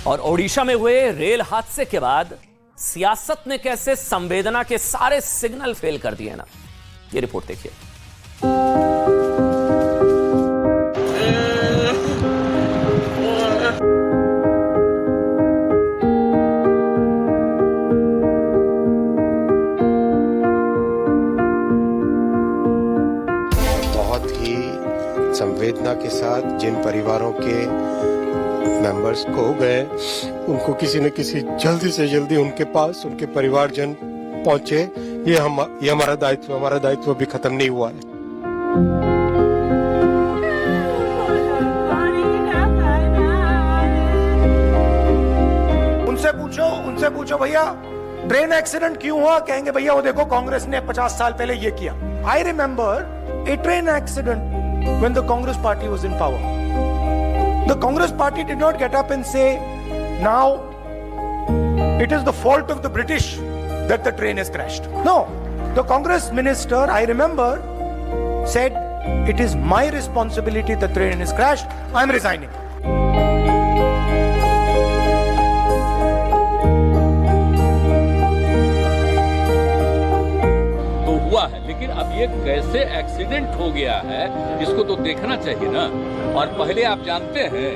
और ओडिशा में हुए रेल हादसे के बाद सियासत ने कैसे संवेदना के सारे सिग्नल फेल कर दिए ना, ये रिपोर्ट देखिए। बहुत ही संवेदना के साथ जिन परिवारों के मेंबर्स खो गए, उनको किसी न किसी जल्दी से जल्दी उनके पास उनके परिवारजन पहुंचे। ये हमारा दायित्व अभी खत्म नहीं हुआ है। उनसे पूछो भैया ट्रेन एक्सीडेंट क्यों हुआ, कहेंगे भैया वो देखो कांग्रेस ने 50 साल पहले ये किया। I remember A train accident when the Congress party was in power. The Congress party did not get up and say, now it is the fault of the British that the train has crashed. No, the Congress minister, I remember, said, it is my responsibility the train has crashed, I am resigning. तो हुआ है, लेकिन अब ये कैसे accident हो गया है इसको तो देखना चाहिए ना। और पहले आप जानते हैं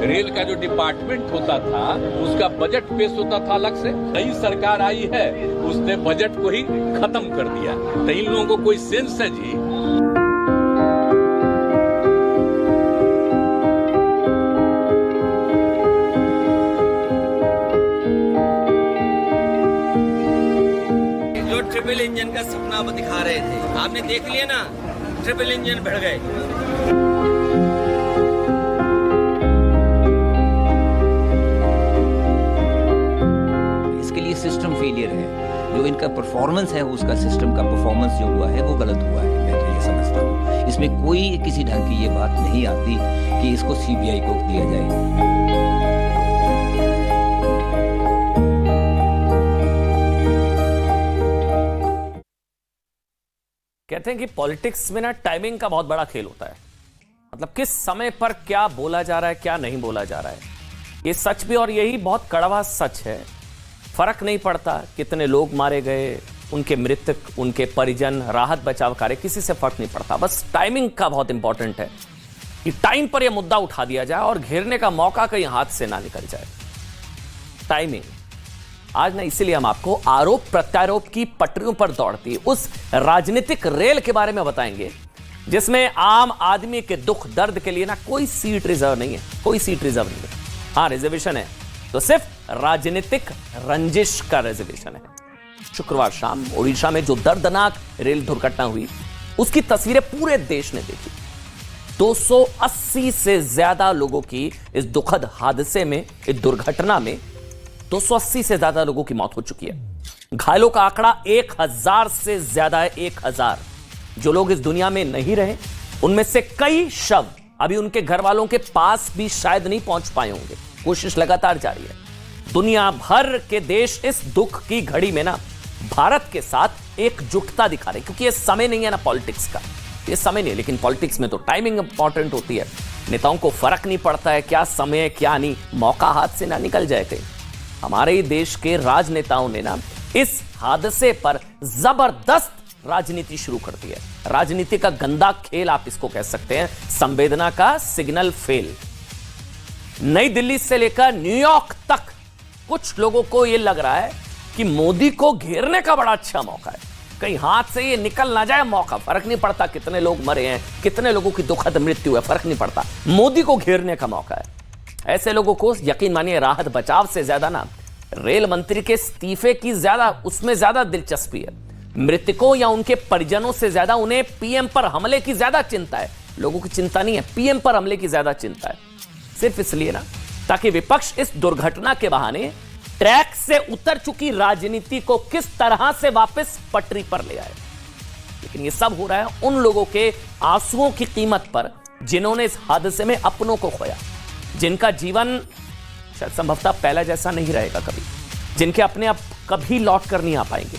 रेल का जो डिपार्टमेंट होता था उसका बजट पेश होता था अलग से। नई सरकार आई है उसने बजट को ही खत्म कर दिया। तो इन लोगों को कोई सेंस है जी? जो ट्रिपल इंजन का सपना दिखा रहे थे, आपने देख लिया ना, ट्रिपल इंजन बढ़ गए। सिस्टम फेलियर है, जो इनका परफॉर्मेंस है उसका सिस्टम का परफॉर्मेंस जो हुआ है वो गलत हुआ है। मैं तो ये समझता हूँ इसमें कोई किसी ढंग की ये बात नहीं आती कि इसको सीबीआई को दिया जाए। कहते हैं कि पॉलिटिक्स में ना टाइमिंग का बहुत बड़ा खेल होता है। मतलब किस समय पर क्या बोला जा रहा है, क्या नहीं बोला जा रहा है, ये सच भी और यही बहुत कड़वा सच है। फर्क नहीं पड़ता कितने लोग मारे गए, उनके मृतक, उनके परिजन, राहत बचाव कार्य, किसी से फर्क नहीं पड़ता। बस टाइमिंग का बहुत इंपॉर्टेंट है कि टाइम पर यह मुद्दा उठा दिया जाए और घेरने का मौका कहीं हाथ से ना निकल जाए। टाइमिंग आज ना, इसीलिए हम आपको आरोप प्रत्यारोप की पटरियों पर दौड़ती उस राजनीतिक रेल के बारे में बताएंगे जिसमें आम आदमी के दुख दर्द के लिए ना कोई सीट रिजर्व नहीं है, कोई सीट रिजर्व नहीं है। हाँ, रिजर्वेशन है तो सिर्फ राजनीतिक रंजिश का रिजर्वेशन है। शुक्रवार शाम ओडिशा में जो दर्दनाक रेल दुर्घटना हुई उसकी तस्वीरें पूरे देश ने देखी। 280 से ज्यादा लोगों की इस दुखद हादसे में, इस दुर्घटना में 280 से ज्यादा लोगों की मौत हो चुकी है। घायलों का आंकड़ा 1000 से ज्यादा है। 1000 जो लोग इस दुनिया में नहीं रहे, उनमें से कई शव अभी उनके घर वालों के पास भी शायद नहीं पहुंच पाए होंगे। कोशिश लगातार जारी है। दुनिया भर के देश इस दुख की घड़ी में ना भारत के साथ एकजुटता दिखा रहे, क्योंकि ये समय नहीं है ना पॉलिटिक्स का, ये समय नहीं है। लेकिन पॉलिटिक्स में तो टाइमिंग इंपॉर्टेंट होती है। नेताओं को फर्क नहीं पड़ता है क्या समय क्या नहीं, मौका हाथ से ना निकल जाए कहीं। हमारे ही देश के राजनेताओं ने ना इस हादसे पर जबरदस्त राजनीति शुरू कर दी है। राजनीति का गंदा खेल आप इसको कह सकते हैं। संवेदना का सिग्नल फेल। नई दिल्ली से लेकर न्यूयॉर्क तक कुछ लोगों को यह लग रहा है कि मोदी को घेरने का बड़ा अच्छा मौका है। कहीं हाथ से ये निकल ना जाए मौका। फर्क नहीं पड़ता कितने लोग मरे हैं, कितने लोगों की दुखद मृत्यु है, फर्क नहीं पड़ता। मोदी को घेरने का मौका है। ऐसे लोगों को यकीन मानिए राहत बचाव से ज्यादा ना रेल मंत्री के इस्तीफे की उसमें ज्यादा दिलचस्पी है। मृतकों या उनके परिजनों से ज्यादा उन्हें पीएम पर हमले की ज्यादा चिंता है। लोगों की चिंता नहीं है, पीएम पर हमले की ज्यादा चिंता है। सिर्फ इसलिए ना ताकि विपक्ष इस दुर्घटना के बहाने ट्रैक से उतर चुकी राजनीति को किस तरह से वापस पटरी पर ले आए। लेकिन यह सब हो रहा है उन लोगों के आंसुओं की कीमत पर जिन्होंने इस हादसे में अपनों को खोया, जिनका जीवन शायद संभवतः पहला जैसा नहीं रहेगा कभी, जिनके अपने अब कभी लौट कर नहीं आ पाएंगे।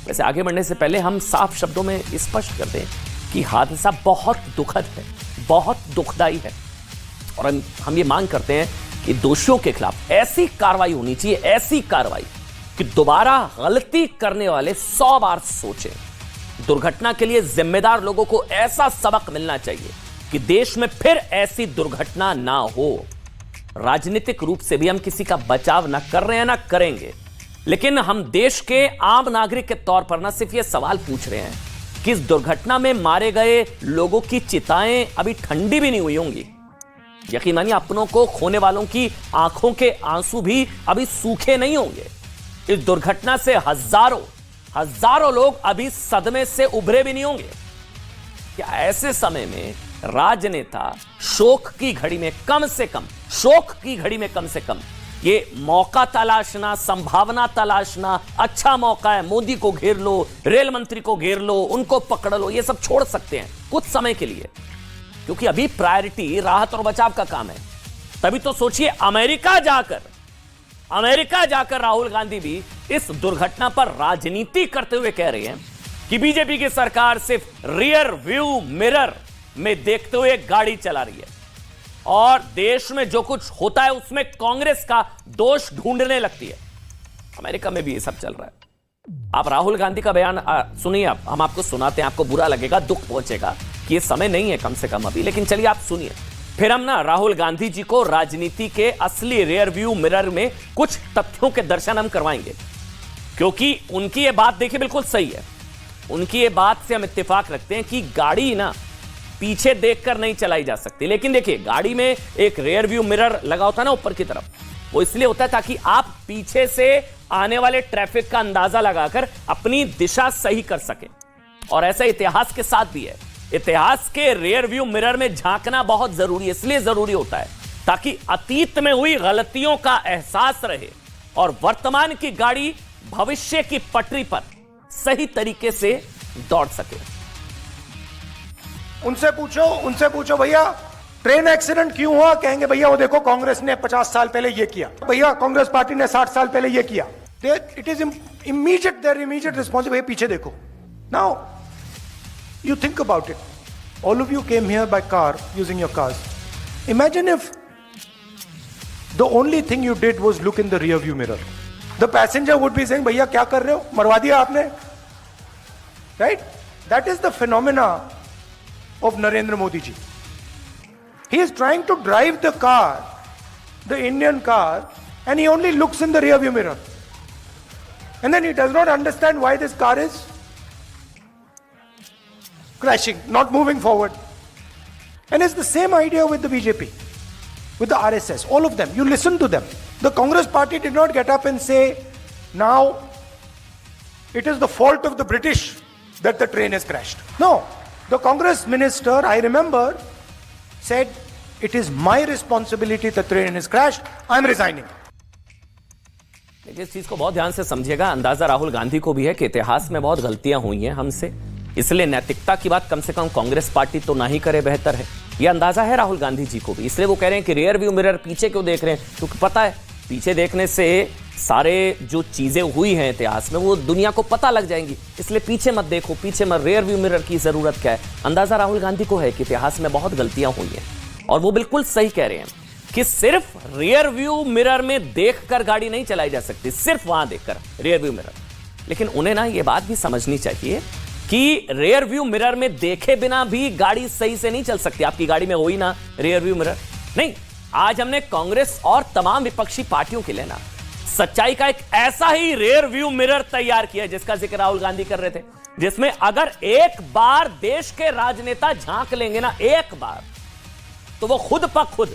वैसे आगे बढ़ने से पहले हम साफ शब्दों में स्पष्ट कर दें कि हादसा बहुत दुखद है, बहुत दुखदाई है। और हम ये मांग करते हैं कि दोषियों के खिलाफ ऐसी कार्रवाई होनी चाहिए, ऐसी कार्रवाई कि दोबारा गलती करने वाले 100 बार सोचें। दुर्घटना के लिए जिम्मेदार लोगों को ऐसा सबक मिलना चाहिए कि देश में फिर ऐसी दुर्घटना ना हो। राजनीतिक रूप से भी हम किसी का बचाव ना कर रहे हैं ना करेंगे, लेकिन हम देश के आम नागरिक के तौर पर ना सिर्फ ये सवाल पूछ रहे हैं कि इस दुर्घटना में मारे गए लोगों की चिताएं अभी ठंडी भी नहीं हुई होंगी। यकीन मानिए, अपनों को खोने वालों की आंखों के आंसू भी अभी सूखे नहीं होंगे। इस दुर्घटना से हजारों लोग अभी सदमे से उभरे भी नहीं होंगे। क्या ऐसे समय में राजनेता शोक की घड़ी में कम से कम ये मौका तलाशना, संभावना तलाशना, अच्छा मौका है, मोदी को घेर लो, रेल मंत्री को घेर लो, उनको पकड़ लो, ये सब छोड़ सकते हैं कुछ समय के लिए, क्योंकि अभी प्रायोरिटी राहत और बचाव का काम है। तभी तो सोचिए, अमेरिका जाकर राहुल गांधी भी इस दुर्घटना पर राजनीति करते हुए कह रहे हैं कि बीजेपी की सरकार सिर्फ रियर व्यू मिरर में देखते हुए गाड़ी चला रही है और देश में जो कुछ होता है उसमें कांग्रेस का दोष ढूंढने लगती है। अमेरिका में भी ये सब चल रहा है। आप राहुल गांधी का बयान सुनिए, हम आपको सुनाते हैं, आपको बुरा लगेगा, दुख पहुंचेगा कि ये समय नहीं है कम से कम अभी, लेकिन चलिए आप सुनिए। फिर हम ना राहुल गांधी जी को राजनीति के असली रियर व्यू मिरर में कुछ तथ्यों के दर्शन हम करवाएंगे, क्योंकि उनकी ये बात देखिए बिल्कुल सही है। उनकी ये बात से हम इत्तेफाक रखते हैं कि गाड़ी ना पीछे देखकर नहीं चलाई जा सकती, लेकिन देखिए गाड़ी में एक रियर व्यू मिरर लगा होता है ना ऊपर की तरफ, वो इसलिए होता है ताकि आप पीछे से आने वाले ट्रैफिक का अंदाजा लगाकर अपनी दिशा सही कर सके। और ऐसा इतिहास के साथ भी है। इतिहास के रियर व्यू मिरर में झांकना बहुत जरूरी है, इसलिए जरूरी होता है ताकि अतीत में हुई गलतियों का एहसास रहे और वर्तमान की गाड़ी भविष्य की पटरी पर सही तरीके से दौड़ सके। उनसे पूछो भैया ट्रेन एक्सीडेंट क्यों हुआ, कहेंगे भैया वो देखो कांग्रेस ने 50 साल पहले ये किया, भैया कांग्रेस पार्टी ने 60 साल पहले ये किया। It is immediate, there immediate response, भैया पीछे देखो। Now you think about it, all of you came here by car, using your cars. Imagine if the only thing you did was look in the rear view mirror. The passenger would be saying, भैया क्या कर रहे हो, मरवा दिया आपने, right? That is the phenomena of Narendra Modi ji. He is trying to drive the car, the Indian car, and he only looks in the rear view mirror. And then he does not understand why this car is crashing, not moving forward. And it's the same idea with the BJP, with the RSS, all of them. You listen to them. The Congress party did not get up and say, now it is the fault of the British that the train has crashed. No. The Congress minister, I remember, said, it is my responsibility the train has crashed. I am resigning. इस चीज को बहुत ध्यान से समझिएगा। अंदाजा राहुल गांधी को भी है कि इतिहास में बहुत गलतियां हुई हैं हमसे, इसलिए नैतिकता की बात कम से कम कांग्रेस पार्टी तो ना ही करे बेहतर है। यह अंदाजा है राहुल गांधी जी को भी, इसलिए वो कह रहे हैं कि रियर व्यू मिरर पीछे क्यों देख रहे हैं, क्योंकि पता है पीछे देखने से सारे जो चीजें हुई हैं इतिहास में वो दुनिया को पता लग जाएंगी, इसलिए पीछे मत देखो, पीछे मत, रियर व्यू मिरर की जरूरत क्या है। अंदाजा राहुल गांधी को है कि इतिहास में बहुत गलतियां हुई हैं और वो बिल्कुल सही कह रहे हैं कि सिर्फ रियर व्यू मिरर में देखकर गाड़ी नहीं चलाई जा सकती, सिर्फ वहां देखकर रियर व्यू मिरर। लेकिन उन्हें ना ये बात भी समझनी चाहिए कि रियर व्यू मिरर में देखे बिना भी गाड़ी सही से नहीं चल सकती। आपकी गाड़ी में हो ही ना रियर व्यू मिरर। नहीं, आज हमने कांग्रेस और तमाम विपक्षी पार्टियों के लिए ना सच्चाई का एक ऐसा ही रियर व्यू मिरर तैयार किया जिसका जिक्र राहुल गांधी कर रहे थे, जिसमें अगर एक बार देश के राजनेता झांक लेंगे ना एक बार, तो वो खुद प खुद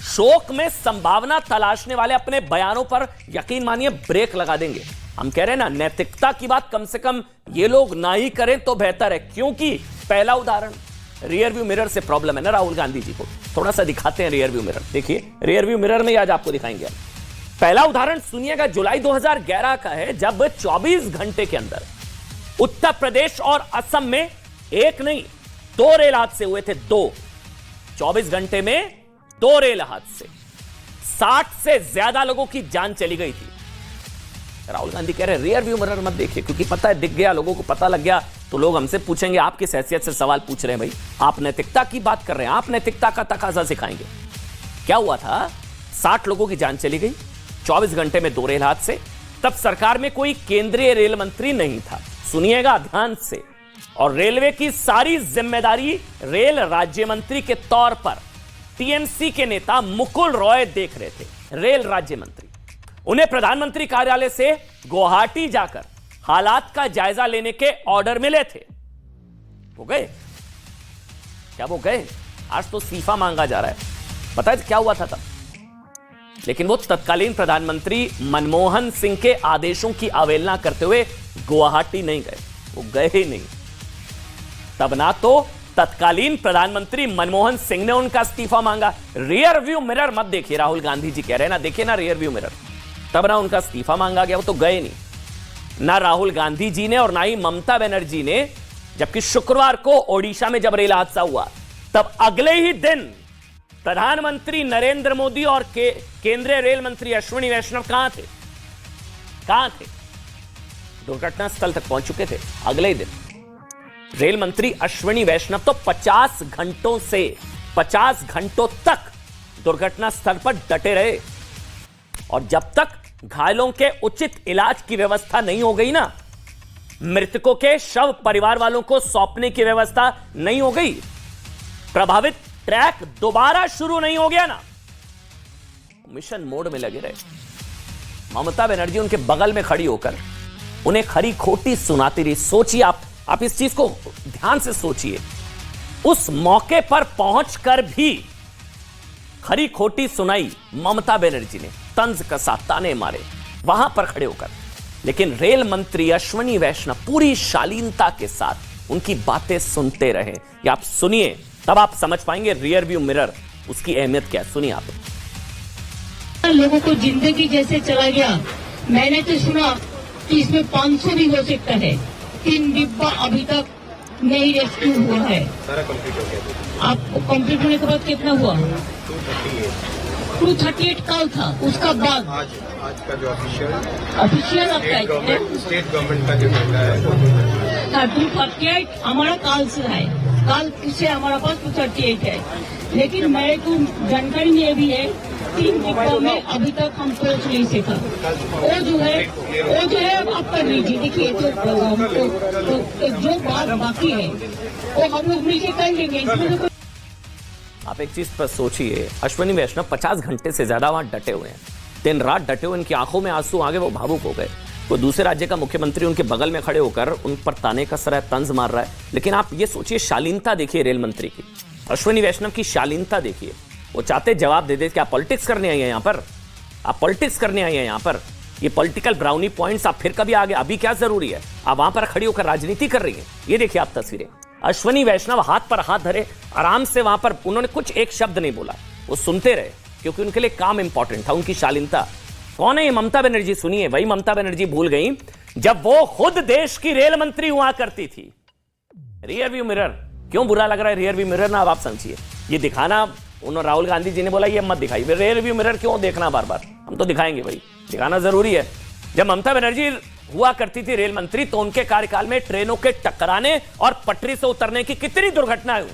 शोक में संभावना तलाशने वाले अपने बयानों पर यकीन मानिए ब्रेक लगा देंगे। हम कह रहे हैं ना, नैतिकता की बात कम से कम ये लोग ना ही करें तो बेहतर है, क्योंकि पहला उदाहरण रियर व्यू मिरर से प्रॉब्लम है ना राहुल गांधी जी को। थोड़ा सा दिखाते हैं रियर व्यू मिरर, देखिए रियर व्यू मिरर में आज आपको दिखाएंगे। पहला उदाहरण सुनिएगा, जुलाई 2011 का है, जब 24 घंटे के अंदर उत्तर प्रदेश और असम में एक नहीं 2 रेल हादसे हुए थे। 24 घंटे में 2 रेल हादसे, 60 से ज्यादा लोगों की जान चली गई थी। राहुल गांधी कह रहे हैं रियर व्यू मिरर मत देखिए, क्योंकि पता है दिख गया, लोगों को पता लग गया तो लोग हमसे पूछेंगे आप किस हैसियत से सवाल पूछ रहे हैं भाई, आप नैतिकता की बात कर रहे हैं, आप नैतिकता का तकाजा सिखाएंगे। क्या हुआ था, 60 लोगों की जान चली गई 24 घंटे में 2 रेल हादसे। तब सरकार में कोई केंद्रीय रेल मंत्री नहीं था, सुनिएगा ध्यान से, और रेलवे की सारी जिम्मेदारी रेल राज्य मंत्री के तौर पर टीएमसी के नेता मुकुल रॉय देख रहे थे। रेल राज्य मंत्री, उन्हें प्रधानमंत्री कार्यालय से गुवाहाटी जाकर हालात का जायजा लेने के ऑर्डर मिले थे। वो गए क्या? वो गए? आज तो इस्तीफा मांगा जा रहा है। पता है क्या हुआ था तब? लेकिन वो तत्कालीन प्रधानमंत्री मनमोहन सिंह के आदेशों की अवहेलना करते हुए गुवाहाटी नहीं गए। वो गए ही नहीं। तब ना तो तत्कालीन प्रधानमंत्री मनमोहन सिंह ने उनका इस्तीफा मांगा। रियर व्यू मिरर मत देखिए, राहुल गांधी जी कह रहे हैं ना, देखिए ना रियर व्यू मिरर। तब ना उनका इस्तीफा मांगा गया, वो तो गए नहीं। ना राहुल गांधी जी ने और ना ही ममता बनर्जी ने। जबकि शुक्रवार को ओडिशा में जब रेल हादसा हुआ तब अगले ही दिन प्रधानमंत्री नरेंद्र मोदी और केंद्रीय रेल मंत्री अश्विनी वैष्णव कहां थे? दुर्घटना स्थल तक पहुंच चुके थे अगले ही दिन। रेल मंत्री अश्विनी वैष्णव तो 50 घंटों तक दुर्घटना स्थल पर डटे रहे। और जब तक घायलों के उचित इलाज की व्यवस्था नहीं हो गई ना, मृतकों के शव परिवार वालों को सौंपने की व्यवस्था नहीं हो गई, प्रभावित ट्रैक दोबारा शुरू नहीं हो गया ना, मिशन मोड में लगे रहे। ममता बनर्जी उनके बगल में खड़ी होकर उन्हें खरी खोटी सुनाती रही। सोचिए आप इस चीज को ध्यान से सोचिए। उस मौके पर पहुंचकर भी खरी खोटी सुनाई ममता बनर्जी ने, तंज कसा, ताने मारे वहां पर खड़े होकर। लेकिन रेल मंत्री अश्विनी वैष्णव पूरी शालीनता के साथ उनकी बातें सुनते रहे। या आप सुनिए, तब आप समझ पाएंगे रियर व्यू मिरर उसकी अहमियत क्या है। सुनिए आप। लोगों को जिंदगी जैसे चला गया। मैंने तो सुना कि इसमें 500 भी हो सकता है। 3 डिब्बा अभी तक नहीं रेस्क्यू हुआ है। सारा कंप्लीट हो गया। आपको कंप्लीट होने के बाद कितना हुआ? 238 कल था। उसका बाद आज का जो ऑफिशियल आपका स्टेट गवर्नमेंट का जो डेटा है 238 हमारा काल से है। काल से हमारा पास 238 है। लेकिन मेरे को जानकारी में भी है 3 डिब्बों में अभी तक हम पहुंच नहीं सका। वो जो है आप कर लीजिए। देखिए तो जो बात बाकी है वो हम लोग मिलकर कर लेंगे। इसमें तो आप एक चीज पर सोचिए, अश्विनी वैष्णव 50 घंटे से ज्यादा वहां डटे हुए हैं, दिन रात डटे हुए, इनकी आंखों में आंसू आ गए, वो भावुक हो गए। कोई दूसरे राज्य का मुख्यमंत्री उनके बगल में खड़े होकर उन पर ताने कस रहा है, तंज मार रहा है। लेकिन आप ये सोचिए, शालीनता देखिए रेल मंत्री की, अश्विनी वैष्णव की शालीनता देखिए। वो चाहते जवाब दे दे कि आप पॉलिटिक्स करने आई हैं यहाँ पर, आप पॉलिटिक्स करने आई हैं यहाँ पर, ये पॉलिटिकल ब्राउनी पॉइंट्स आप फिर कभी आगे, अभी क्या जरूरी है? आप वहां पर खड़ी होकर राजनीति कर रही है। ये देखिए आप तस्वीरें, अश्विनी वैष्णव हाथ पर हाथ धरे आराम से वहां पर, उन्होंने कुछ एक शब्द नहीं बोला, वो सुनते रहे क्योंकि उनके लिए काम इंपॉर्टेंट था, उनकी शालीनता। कौन है ये ममता बनर्जी? सुनिए, वही ममता बनर्जी भूल गई जब वो खुद देश की रेल मंत्री हुआ करती थी। रियर व्यू मिरर क्यों बुरा लग रहा है? रियर व्यू मिरर ना, अब आप समझिए, ये दिखाना, उन्होंने राहुल गांधी जी ने बोला ये मत दिखाइए, रियर व्यू मिरर क्यों देखना बार बार? हम तो दिखाएंगे भाई, दिखाना जरूरी है। जब ममता बनर्जी हुआ करती थी रेल मंत्री तो उनके कार्यकाल में ट्रेनों के टकराने और पटरी से उतरने की कितनी दुर्घटनाएं हुई,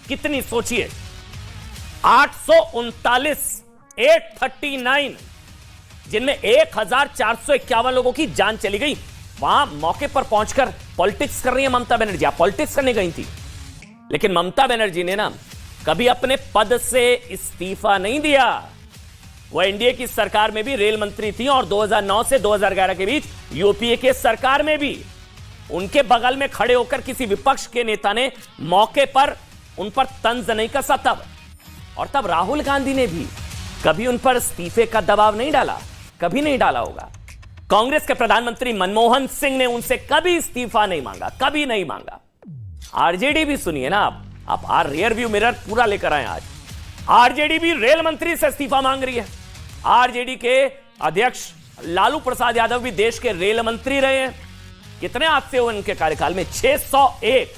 कितनी, सोचिए। 839 जिनमें 1451 लोगों की जान चली गई। वहां मौके पर पहुंचकर पॉलिटिक्स कर रही है ममता बनर्जी। आप पॉलिटिक्स करने गई थी, लेकिन ममता बनर्जी ने ना कभी अपने पद से इस्तीफा नहीं दिया। वह एनडीए की सरकार में भी रेल मंत्री थी और 2009 से 2011 के बीच यूपीए के सरकार में भी उनके बगल में खड़े होकर किसी विपक्ष के नेता ने मौके पर उन पर तंज नहीं कसा तब। और तब राहुल गांधी ने भी कभी उन पर इस्तीफे का दबाव नहीं डाला, कभी नहीं डाला होगा। कांग्रेस के प्रधानमंत्री मनमोहन सिंह ने उनसे कभी इस्तीफा नहीं मांगा, कभी नहीं मांगा। आरजेडी भी सुनिए ना आप रियर व्यू मिरर पूरा लेकर आए। आज आरजेडी भी रेल मंत्री से इस्तीफा मांग रही है। आरजेडी के अध्यक्ष लालू प्रसाद यादव भी देश के रेल मंत्री रहे हैं। कितने हादसे हुए उनके कार्यकाल में? 601,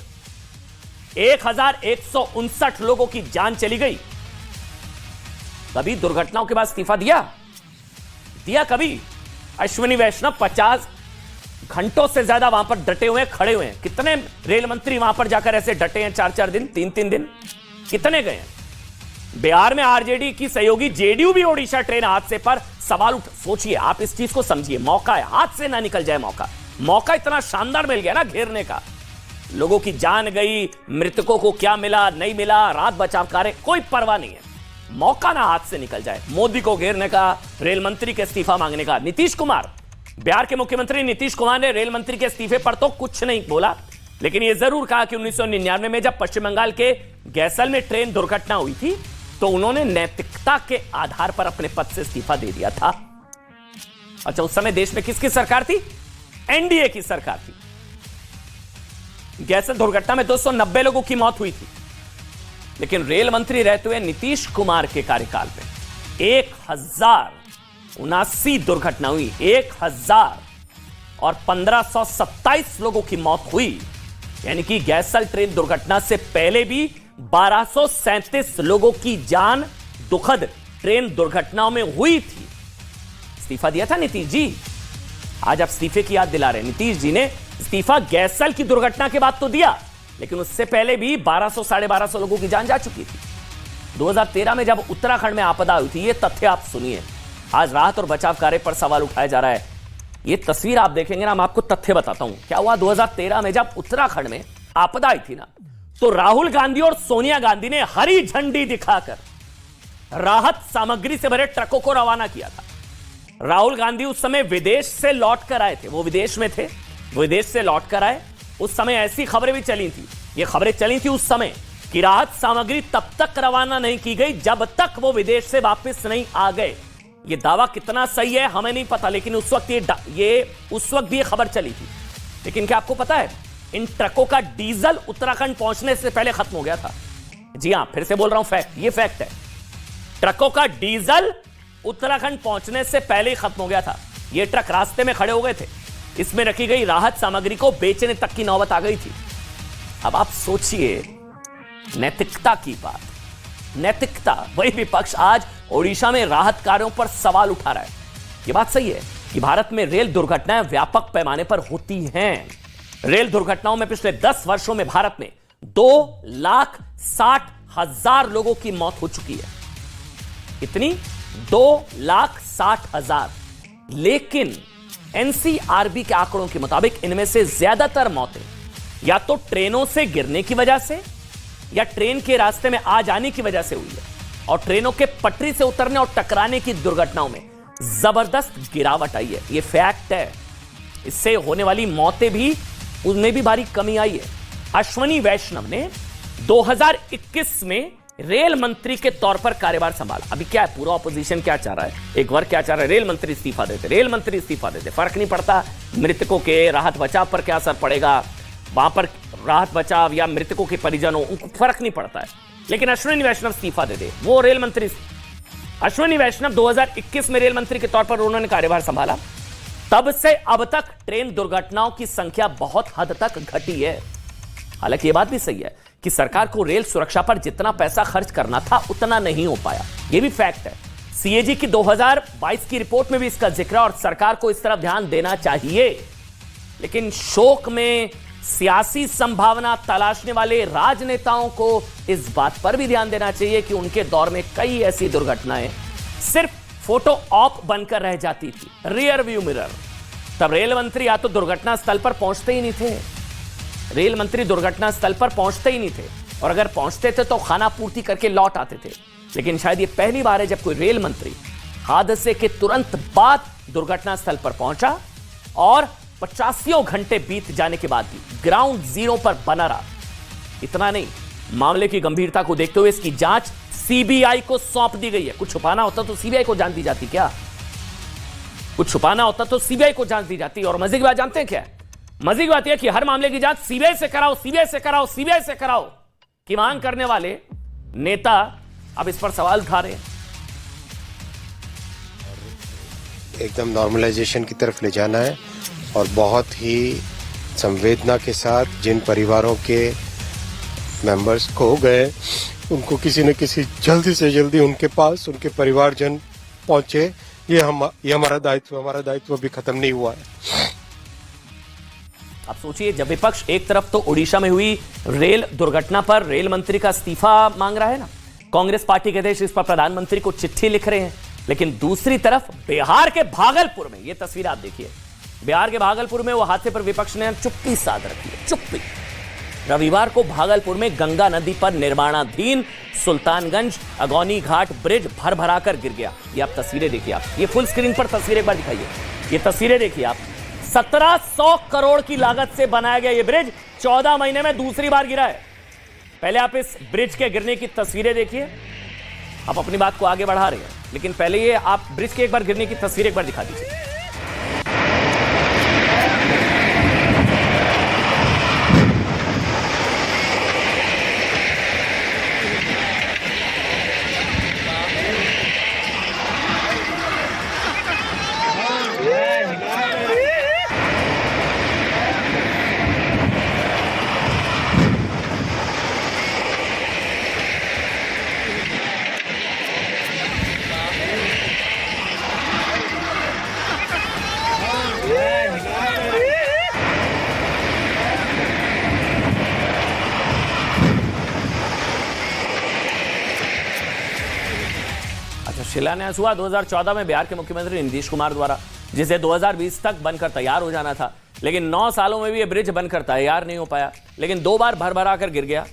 1159 लोगों की जान चली गई। कभी दुर्घटनाओं के बाद इस्तीफा दिया कभी? अश्विनी वैष्णव 50 घंटों से ज्यादा वहां पर डटे हुए, खड़े हुए हैं। कितने रेल मंत्री वहां पर जाकर ऐसे डटे हैं? 4-4 दिन, 3-3 दिन, कितने गए हैं? बिहार में आरजेडी की सहयोगी जेडीयू भी ओडिशा ट्रेन हादसे पर सवाल सोचिए, आप इस चीज को समझिए, मौका है, हाथ से ना निकल जाए मौका इतना शानदार मिल गया ना घेरने का। लोगों की जान गई, मृतकों को क्या मिला नहीं मिला, राहत बचाव कार्य कोई परवाह नहीं है, मौका ना हाथ से निकल जाए। मोदी को घेरने का, रेल मंत्री के इस्तीफा मांगने का। नीतीश कुमार, बिहार के मुख्यमंत्री नीतीश कुमार ने रेल मंत्री के इस्तीफे पर तो कुछ नहीं बोला, लेकिन यह जरूर कहा कि 1999 में जब पश्चिम बंगाल के गैसल में ट्रेन दुर्घटना हुई थी तो उन्होंने नैतिकता के आधार पर अपने पद से इस्तीफा दे दिया था। अच्छा, उस समय देश में किसकी सरकार थी? एनडीए की सरकार थी। गैसल दुर्घटना में 290 लोगों की मौत हुई थी, लेकिन रेल मंत्री रहते हुए नीतीश कुमार के कार्यकाल में 1079 दुर्घटना हुई, 1000 और 1527 लोगों की मौत हुई। यानी कि गैसल ट्रेन दुर्घटना से पहले भी 1237 लोगों की जान दुखद ट्रेन दुर्घटनाओं में हुई थी। इस्तीफा दिया था नीतीश जी, आज आप इस्तीफे की याद दिला रहे हैं। नीतीश जी ने इस्तीफा गैसल की दुर्घटना के बाद तो दिया, लेकिन उससे पहले भी 1200-1250 लोगों की जान जा चुकी थी। 2013 में जब उत्तराखंड में आपदा हुई थी, ये तथ्य आप सुनिए। आज राहत और बचाव कार्य पर सवाल उठाया जा रहा है। ये तस्वीर आप देखेंगे ना, मैं आपको तथ्य बताता हूं क्या हुआ। 2013 में जब उत्तराखंड में आपदा आई थी ना, तो राहुल गांधी और सोनिया गांधी ने हरी झंडी दिखाकर राहत सामग्री से भरे ट्रकों को रवाना किया था। राहुल गांधी उस समय विदेश से लौट कर आए थे, वो विदेश में थे, विदेश से लौट कर आए। उस समय ऐसी खबरें भी चली थी, ये खबरें चली थी उस समय कि राहत सामग्री तब तक रवाना नहीं की गई जब तक वो विदेश से वापस नहीं आ गए। ये दावा कितना सही है हमें नहीं पता, लेकिन उस वक्त उस वक्त भी ये खबर चली थी। लेकिन क्या आपको पता है, इन ट्रकों का डीजल उत्तराखंड पहुंचने से पहले खत्म हो गया था। जी हां, फिर से बोल रहा हूं, फैक्ट, ये फैक्ट है। ट्रकों का डीजल उत्तराखंड पहुंचने से पहले ही खत्म हो गया था। ये ट्रक रास्ते में खड़े हो गए थे, इसमें रखी गई राहत सामग्री को बेचने तक की नौबत आ गई थी। अब आप सोचिए, नैतिकता की बात, नैतिकता, वही विपक्ष आज ओडिशा में राहत कार्यों पर सवाल उठा रहा है। यह बात सही है कि भारत में रेल दुर्घटनाएं व्यापक पैमाने पर होती हैं। रेल दुर्घटनाओं में पिछले 10 वर्षों में भारत में 2,60,000 लोगों की मौत हो चुकी है। कितनी? 2,60,000। लेकिन एनसीआरबी के आंकड़ों के मुताबिक इनमें से ज्यादातर मौतें या तो ट्रेनों से गिरने की वजह से या ट्रेन के रास्ते में आ जाने की वजह से हुई है, और ट्रेनों के पटरी से उतरने और टकराने की दुर्घटनाओं में जबरदस्त गिरावट आई है। यह फैक्ट है। इससे होने वाली मौतें भी, उनमें भी भारी कमी आई है। अश्वनी वैष्णव ने 2021 में रेल मंत्री के तौर पर कार्यभार संभाला। अभी क्या है, पूरा ऑपोजिशन क्या चाह रहा है, एक वर्ग क्या चाह रहा है, रेल मंत्री इस्तीफा देते, रेल मंत्री इस्तीफा देते। फर्क नहीं पड़ता मृतकों के राहत बचाव पर क्या असर पड़ेगा, वहां पर राहत बचाव या मृतकों के परिजनों, उनको फर्क नहीं पड़ता है। लेकिन अश्विनी वैष्णव इस्तीफा दे दे, वो रेल मंत्री। अश्विनी वैष्णव 2021 में रेल मंत्री के तौर पर उन्होंने कार्यभार संभाला। तब से अब तक ट्रेन दुर्घटनाओं की संख्या बहुत हद तक घटी है। हालांकि यह बात भी सही है कि सरकार को रेल सुरक्षा पर जितना पैसा खर्च करना था उतना नहीं हो पाया, यह भी फैक्ट है। सीएजी की 2022 की रिपोर्ट में भी इसका जिक्र है और सरकार को इस तरफ ध्यान देना चाहिए। लेकिन शोक में सियासी संभावना तलाशने वाले राजनेताओं को इस बात पर भी ध्यान देना चाहिए कि उनके दौर में कई ऐसी दुर्घटनाएं सिर्फ फोटो ऑप बनकर रह जाती थी, रियर व्यू मिरर। तब रेल मंत्री या तो दुर्घटना स्थल पर पहुंचते ही नहीं थे, रेल मंत्री दुर्घटना स्थल पर पहुंचते ही नहीं थे, और अगर पहुंचते थे तो खाना पूर्ति करके लौट आते थे। लेकिन शायद ये पहली बार है जब कोई रेल मंत्री हादसे के तुरंत बाद दुर्घटना स्थल पर पहुंचा और 85 घंटे बीत जाने के बाद भी ग्राउंड जीरो पर बना रहा। इतना नहीं, मामले की गंभीरता को देखते हुए इसकी जांच सीबीआई को सौंप दी गई है। कुछ छुपाना होता तो सीबीआई को जांच दी जाती, क्या कुछ छुपाना होता तो सीबीआई को जांच दी जाती। और मजे की बात जानते हैं क्या है? मजे की बात यह कि हर मामले की जांच सीबीआई से कराओ, सीबीआई से कराओ, सीबीआई से कराओ की मांग करने वाले नेता अब इस पर सवाल उठा रहे हैं। एकदम नॉर्मलाइजेशन की तरफ ले जाना है और बहुत ही संवेदना के साथ जिन परिवारों के मेंबर्स खो गए उनको किसी न किसी जल्दी से जल्दी उनके पास उनके परिवारजन पहुंचे। ये हमारा दायित्व अभी खत्म नहीं हुआ है। आप सोचिए, जब विपक्ष एक तरफ तो ओडिशा में हुई रेल दुर्घटना पर रेल मंत्री का इस्तीफा मांग रहा है ना, कांग्रेस पार्टी के अध्यक्ष इस पर प्रधानमंत्री को चिट्ठी लिख रहे हैं। लेकिन दूसरी तरफ बिहार के भागलपुर में, यह तस्वीर आप देखिए, बिहार के भागलपुर में वो हादसे पर विपक्ष ने चुप्पी साध रखी है, चुप्पी। रविवार को भागलपुर में गंगा नदी पर निर्माणाधीन सुल्तानगंज अगौनी घाट ब्रिज भर भराकर गिर गया। ये आप तस्वीरें देखिए, आप ये फुल स्क्रीन पर तस्वीरें एक बार दिखाइए, ये तस्वीरें देखिए आप। 1700 करोड़ की लागत से बनाया गया ये ब्रिज 14 महीने में दूसरी बार गिरा है। पहले आप इस ब्रिज के गिरने की तस्वीरें देखिए, आप अपनी बात को आगे बढ़ा रहे हैं, लेकिन पहले ये आप ब्रिज के एक बार गिरने की तस्वीर एक बार दिखा दीजिए। शिलान्यास हुआ 2014 में बिहार के मुख्यमंत्री नीतीश कुमार द्वारा, जिसे 2020 तक बनकर तैयार हो जाना था। लेकिन 9 सालों में भी यह ब्रिज बनकर तैयार नहीं हो पाया, लेकिन 2 बार भर भरा कर गिर गया।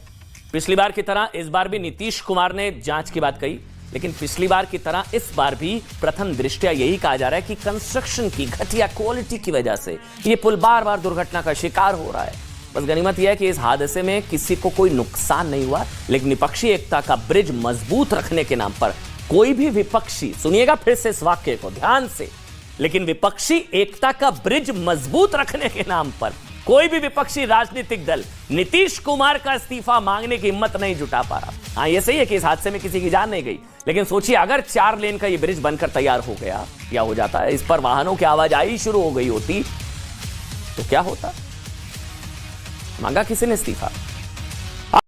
पिछली बार की तरह इस बार भी नीतीश कुमार ने जांच की बात कही, लेकिन पिछली बार की तरह इस बार भी प्रथम दृष्टया यही कहा जा रहा है कि कंस्ट्रक्शन की घटिया क्वालिटी की वजह से यह पुल बार बार दुर्घटना का शिकार हो रहा है। बस गनीमत यह है कि इस हादसे में किसी को कोई नुकसान नहीं हुआ, लेकिन विपक्षी एकता का ब्रिज मजबूत रखने के नाम पर कोई भी विपक्षी, सुनिएगा फिर से इस वाक्य को ध्यान से, लेकिन विपक्षी एकता का ब्रिज मजबूत रखने के नाम पर कोई भी विपक्षी राजनीतिक दल नीतीश कुमार का इस्तीफा मांगने की हिम्मत नहीं जुटा पा रहा। हाँ, ये सही है कि इस हादसे में किसी की जान नहीं गई, लेकिन सोचिए अगर 4 लेन का ये ब्रिज बनकर तैयार हो गया या हो जाता है, इस पर वाहनों की आवाजाही शुरू हो गई होती, तो क्या होता? मांगा किसी ने इस्तीफा?